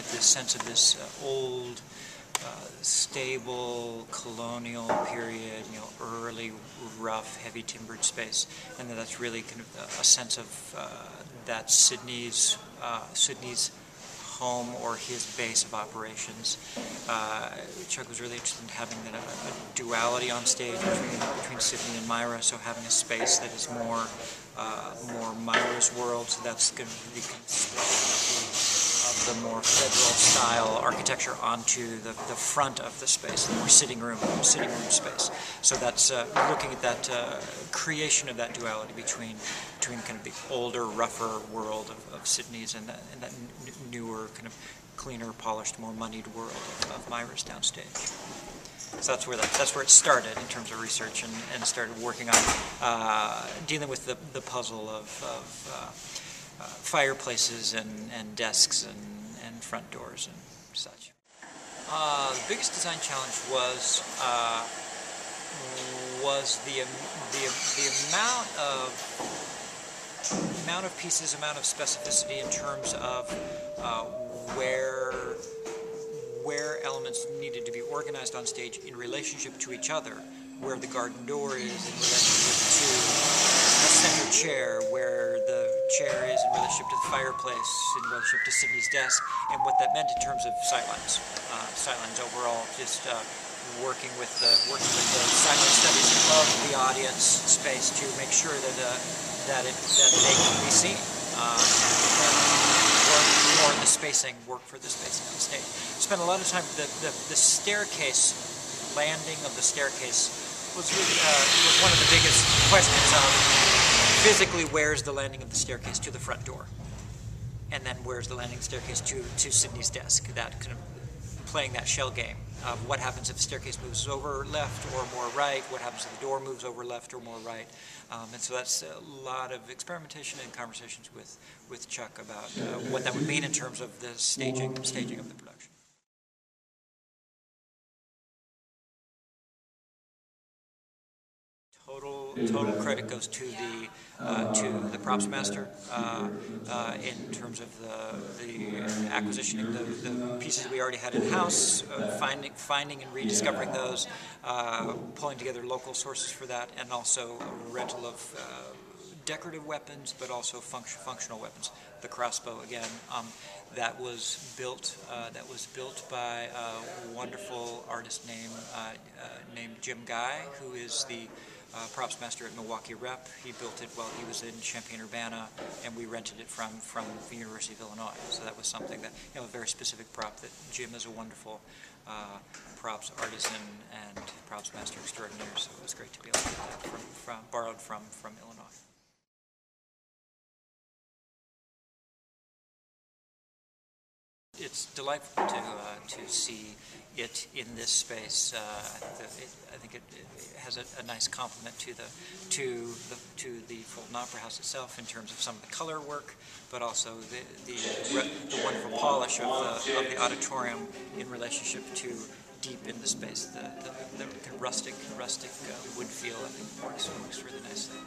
at this sense of this old, stable, colonial period, early, rough, heavy timbered space, and that's really kind of a sense of that Sydney's home or his base of operations. Chuck was really interested in having a duality on stage between Sydney and Myra, so having a space that is more Myra's world, so that's going to be of the more federal style architecture onto the front of the space, the more sitting room space. So that's looking at that creation of that duality between kind of the older, rougher world of Sydney's and that newer, kind of cleaner, polished, more moneyed world of Myra's downstage. So that's where it started in terms of research, and started working on dealing with the puzzle of fireplaces and desks and front doors and such. The biggest design challenge was the amount of pieces, amount of specificity in terms of where elements needed to be organized on stage in relationship to each other, where the garden door is in relationship to a center chair, where the chair is in relationship to the fireplace, in relationship to Sydney's desk, and what that meant in terms of sightlines. Sightlines overall, just working with the sightline studies of the audience space to make sure that they can be seen. Or the spacing, work for the spacing on stage. Spent a lot of time, the staircase, landing of the staircase was one of the biggest questions of physically where's the landing of the staircase to the front door, and then where's the landing staircase to Sydney's desk, that kind of playing that shell game of what happens if the staircase moves over left or more right, what happens if the door moves over left or more right. And so that's a lot of experimentation and conversations with Chuck about what that would mean in terms of the staging of the production. Total credit goes to the props master in terms of the acquisitioning the pieces we already had in house, finding and rediscovering those, pulling together local sources for that, and also a rental of decorative weapons, but also functional weapons. The crossbow again. That was built by a wonderful artist named Jim Guy, who is the props master at Milwaukee Rep. He built it while he was in Champaign-Urbana, and we rented it from the University of Illinois. So that was something that, a very specific prop that Jim is a wonderful props artisan and props master extraordinaire. So it was great to be able to get that borrowed from Illinois. It's delightful to see it in this space. I think it has a nice complement to the Fulton Opera House itself in terms of some of the color work, but also the wonderful polish of the auditorium in relationship to deep in the space. The rustic wood feel, I think, works really nicely.